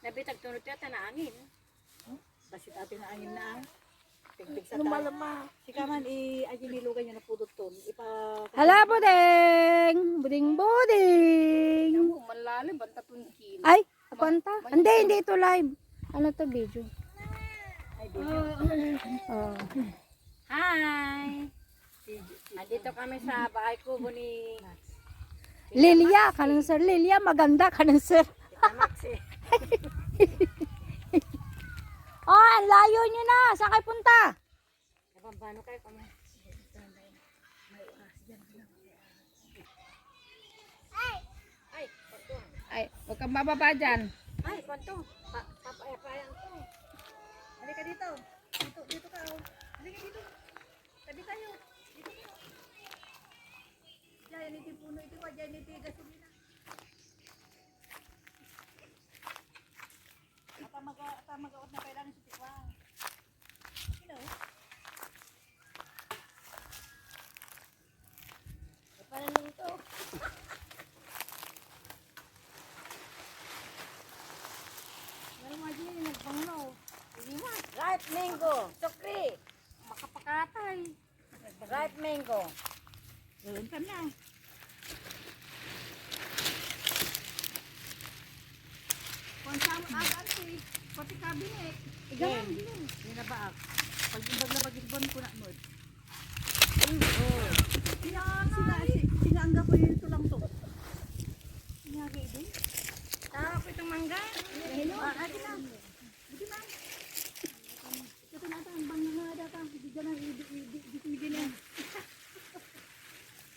Nabitag tunod yata na angin. Basit atin na angin na. Tigtig sa Lumalama. Si Kaman, aji nilugan niya na pudot ton. Hala, budeng! Buding! Namu, malalim, banta tunkin. Ay, kwanta? Hindi ito live. Ano to video? Ay, video. Oh. Hi! Andito kami sa bahay kubo ni Lilia, kanang sir. Lilia, maganda kanang sir. Tita Maxi. Oh, ang layo nyo na. Saan kayo punta? Nabambano kayo kami. Ay, pantong. Ay, huwag kang bababa dyan. Ay, pantong. Papayapayang to. Halika dito. Dito ka. Oh. Halika dito. Tabi tayo. Dito ka. Diyan iti puno iti wa. Diyan iti gasolina. Mag-out na kailangan sa tikwang. Hello. Paano ito? Meron mga dyan yung nagbanglaw. Hindi na. Ripe mango. Sukri. Makapakatay. Ripe mango. Gawin ka na. Pansama aganti. Pati kabinet. Igalan din. Hindi na baak. Pag labag-ibon ko na mood. Sinangga ko yung tulang to. Sinangga din. Tara ko itong mangga. Hello. Ate lang. Buti man. Ito na ang bang nga data. Hindi ka na ibigin yan.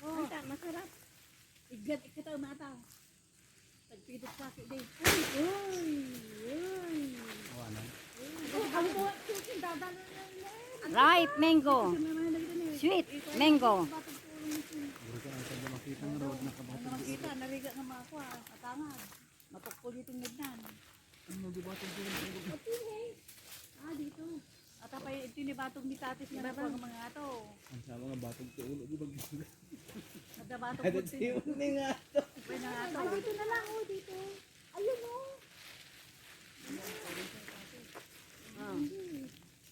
Oh, masarap. Igat ikataw mata. Tagpidot sa akin din. Ripe mango. Sweet mango. Makita, nariga nga mga ako atangad. Mapakpul yung ngidnan. Dito. At apay ito ni batong ni tatis nga na ang mga ato. Ang sama nga batog sa ulo, di ba? At na batong Ada puti. siyo ni nga to. Ay, dito na lang, dito. Ayun,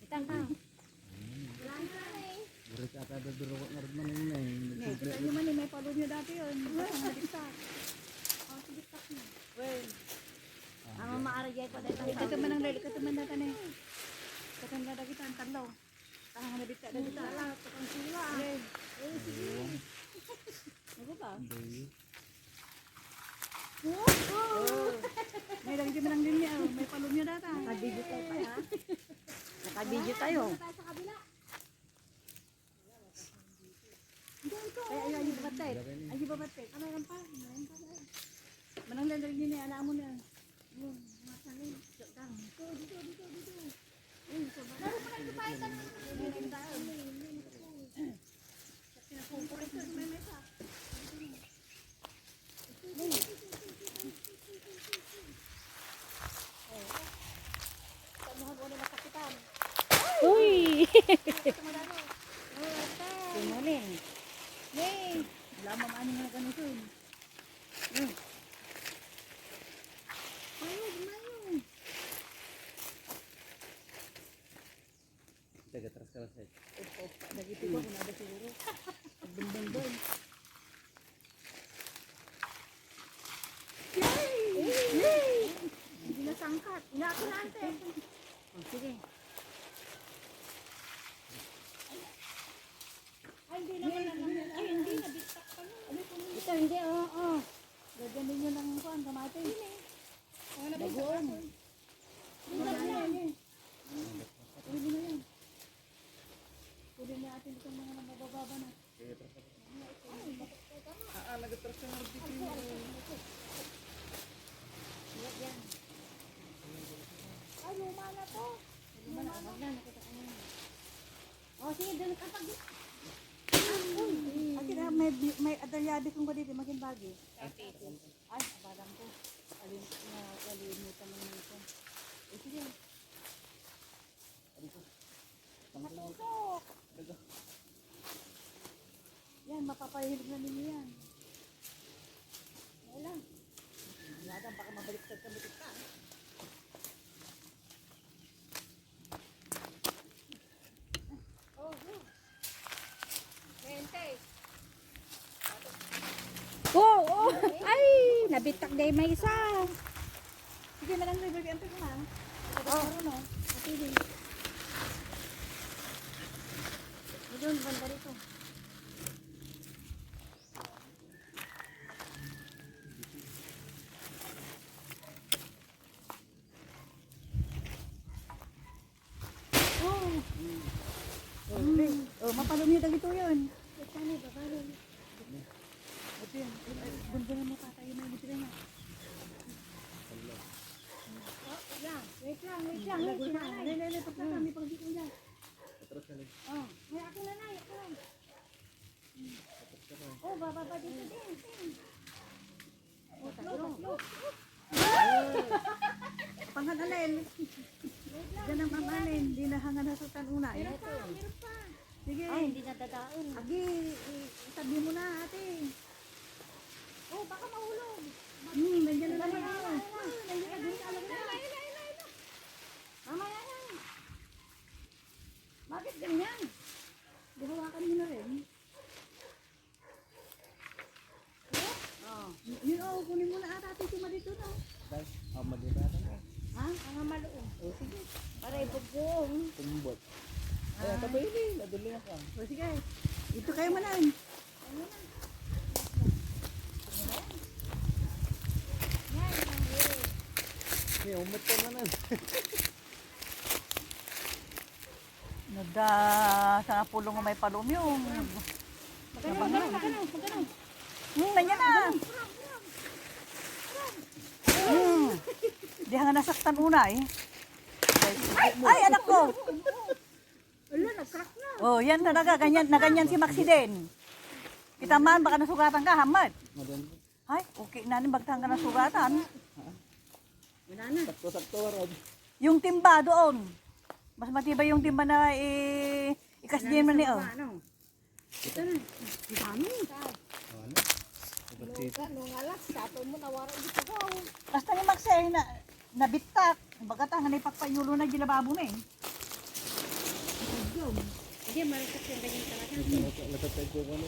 Itang ka. Burit ata daduro ko nga man yun eh. Kita nyo man, may palo nyo dati yun. Basta nga diktak. Diktak nyo. Well, ang maaragay ko dahil tayo. Ito man ang lali, ito man na ka na eh. Ito man na kita ang tanlaw. Tangang na diktak na dito. Ala, ito ang sila. Sige. Ano ba? May lagi man ang linya. May palo nyo dati. Nakabidyo tayo pa ha. Nakabidyo tayo. Ay, ay, babatay. Ay, babatay. Ano yan pa? Manang lalagyan niya, alam mo na. Yun, masalin. Dito. Uy, so ba? Laro pa lang ito tayo. Pinapumpura ito. May mesa. Samuhan mo na nakapitan. Uy! Tumalano. Tumunin. Yay! Wala mamani nga ganito. Mayroon. Taga tras ka sa. Nagiti ko, nada siguro. Nagbundong-dong. Yay! Hindi na sangkat. Inaako na ante. Sige. Ay, hindi naman ay, hindi. Nabittak pa nun. Ito, hindi, oo. Gaganin nyo ng kuhan, kamatis. Dagoon. Hindi na yan. Pwede na yan. Pwede na atin itong mga mabababa na. Nagatras ka nga dito. Yan. Ay, luma na to. Luma na. Nakita ko na. O, sige, doon kapag... Akin na, may adalyadi kong ko dito, maging bagi. Ay, abadang ko. Kalimutan mo nito. Eh, sige. Matutok! Yan, mapapahilig na ninyo yan. Wala. Wala, baka mabaliktad ka, butik ka. nabitak day may isa. Sige, manang baby, ante ko na. Oh, no. Sige. Doon, banda rito. Oh, mapalong niyo dagito yun. Ito yun. Bunbunan mo patay yun. Dito na. Wait lang. Lele, pagka kami pag dito yan. Atras ka lang. Oh, may ako na. Oh, bababa dito din. Oh, tatlo. Panghanalel. Diyan ang mamalin. Di na hangan na sa tanunay. Meron pa. Sige. Ay, hindi na dadaon. Agi, itabi mo na ate. Oh, baka mahulog. Nandiyan na lang. Nandiyan na din. Alam na. Mamaya na. Bakit ganyan? Dihawakan mo na rin. Oh. Yun oh, kunin mo na ata. Tima dito na. Dahil, madibatan ka. Ha? Ang maluong. Oh, sige. Para ibugong. Kumbot. Ay, tabay ni. Nadulingan ka. O sige, ito kayo manan. May umot ka naman. Nagda sa pulong may palom yung. Magkano. Nandiyan na. Di nga nasaktan una eh. Ay, anak ko. Ala, nag-crack na. Oh, yan talaga. Ganyan si Maxi din. Kita man, baka nasugatan ka, hamad. Madami. Ay, okay na rin bagtang ka nasugatan. Wala na. Sakto-sakto, Rod. Yung timba doon. Mas matibay yung timba na ikas din man niyo. Ito na. Dami. Ano? Ubasit. Basta ni Maxi na nabitak. Baga tangan na ipagpayulo na gilababo na eh. Hindi, maritas yung ganyan talaga. Natatay ko ano.